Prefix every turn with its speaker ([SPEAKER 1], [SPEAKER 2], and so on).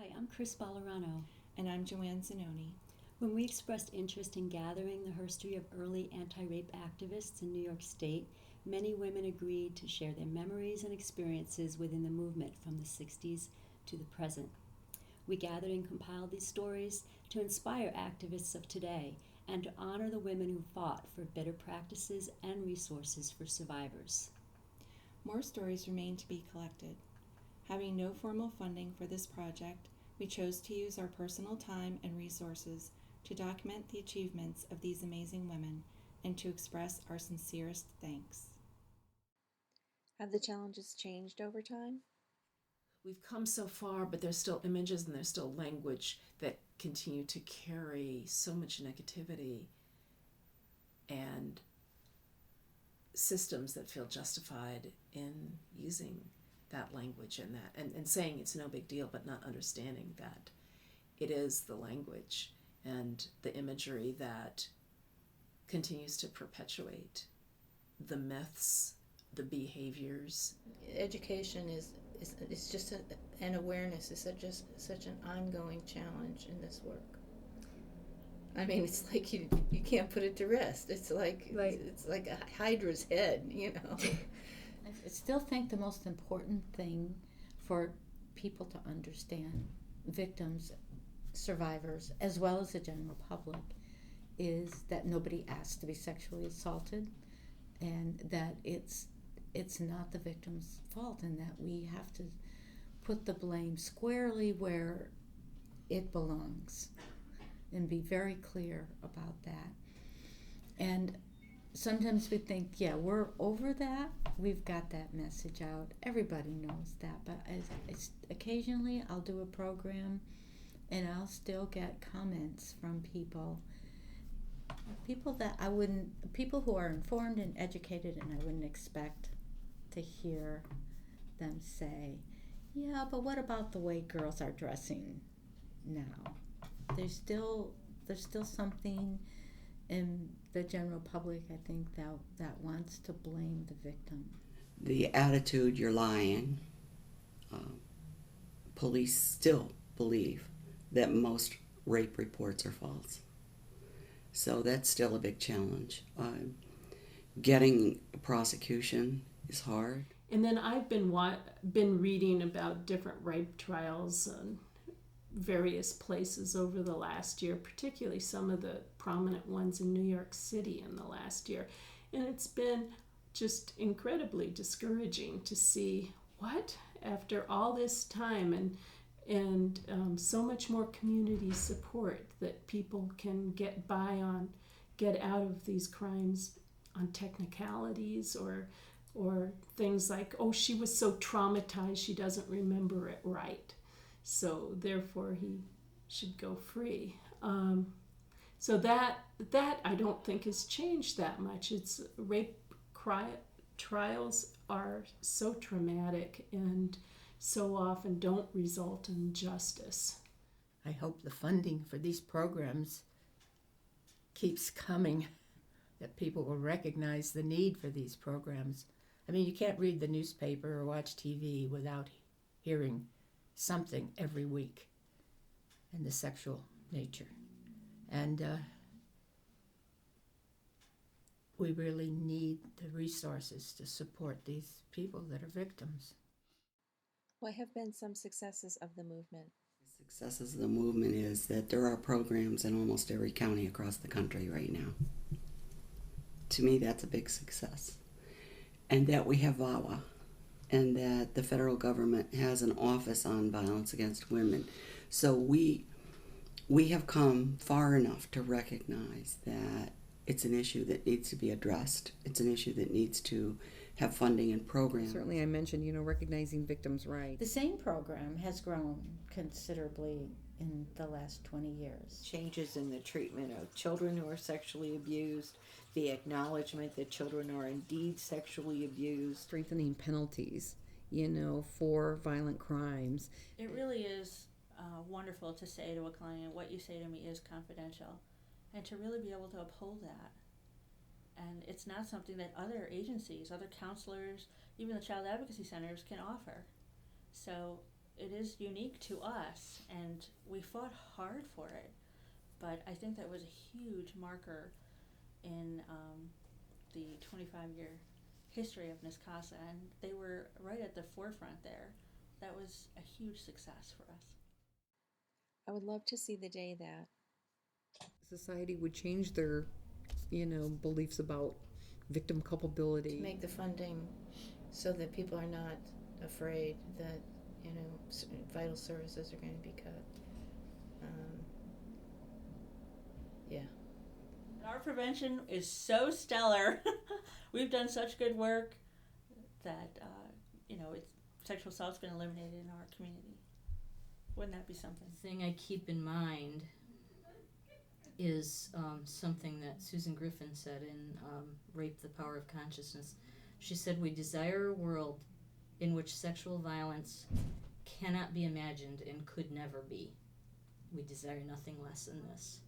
[SPEAKER 1] Hi, I'm Chris Ballerano.
[SPEAKER 2] And I'm Joanne Zanoni.
[SPEAKER 1] When we expressed interest in gathering the history of early anti-rape activists in New York State, many women agreed to share their memories and experiences within the movement from the 60s to the present. We gathered and compiled these stories to inspire activists of today and to honor the women who fought for better practices and resources for survivors.
[SPEAKER 2] More stories remain to be collected. Having no formal funding for this project, we chose to use our personal time and resources to document the achievements of these amazing women and to express our sincerest thanks. Have the challenges changed over time?
[SPEAKER 3] We've come so far, but there's still images and there's still language that continue to carry so much negativity and systems that feel justified in using that language and saying it's no big deal, but not understanding that it is the language and the imagery that continues to perpetuate the myths, the behaviors.
[SPEAKER 4] Education is just an awareness is just such an ongoing challenge in this work. I mean, it's like you can't put it to rest. It's like It's like a hydra's head, you know.
[SPEAKER 5] I still think the most important thing for people to understand, victims, survivors, as well as the general public, is that nobody asked to be sexually assaulted, and that it's not the victim's fault, and that we have to put the blame squarely where it belongs and be very clear about that. And sometimes we think, yeah, we're over that. We've got that message out. Everybody knows that. But occasionally I'll do a program and I'll still get comments from people that people who are informed and educated, and I wouldn't expect to hear them say, yeah, but what about the way girls are dressing now? There's still something in the general public, I think, that wants to blame the victim.
[SPEAKER 6] The attitude, you're lying. Police still believe that most rape reports are false. So that's still a big challenge. Getting a prosecution is hard.
[SPEAKER 7] And then I've been reading about different rape trials in various places over the last year, particularly some of the prominent ones in New York City in the last year. And it's been just incredibly discouraging to see what, after all this time and so much more community support, that people can get out of these crimes on technicalities or things like, oh, she was so traumatized she doesn't remember it right, so therefore he should go free. So that I don't think has changed that much. It's rape trials are so traumatic and so often don't result in justice.
[SPEAKER 8] I hope the funding for these programs keeps coming, that people will recognize the need for these programs. I mean, you can't read the newspaper or watch TV without hearing something every week in the sexual nature. And we really need the resources to support these people that are victims.
[SPEAKER 2] What have been some successes of the movement?
[SPEAKER 6] The successes of the movement is that there are programs in almost every county across the country right now. To me, that's a big success. And that we have VAWA, and that the federal government has an office on violence against women. So we have come far enough to recognize that it's an issue that needs to be addressed. It's an issue that needs to have funding and programs.
[SPEAKER 9] Certainly I mentioned, recognizing victims' rights.
[SPEAKER 5] The SANE program has grown considerably in the last 20 years.
[SPEAKER 4] Changes in the treatment of children who are sexually abused, the acknowledgement that children are indeed sexually abused.
[SPEAKER 9] Strengthening penalties, for violent crimes.
[SPEAKER 10] It really is wonderful to say to a client, what you say to me is confidential, and to really be able to uphold that. And it's not something that other agencies, other counselors, even the child advocacy centers can offer. So it is unique to us, and we fought hard for it. But I think that was a huge marker in the 25-year history of NYSCASA, and they were right at the forefront there. That was a huge success for us.
[SPEAKER 2] I would love to see the day that
[SPEAKER 9] Society would change their, beliefs about victim culpability.
[SPEAKER 4] To make the funding so that people are not afraid that, vital services are going to be cut. Yeah.
[SPEAKER 10] Our prevention is so stellar. We've done such good work that, sexual assault's been eliminated in our community. Wouldn't that be something?
[SPEAKER 11] The thing I keep in mind is something that Susan Griffin said in Rape, the Power of Consciousness. She said, "We desire a world in which sexual violence cannot be imagined and could never be. We desire nothing less than this."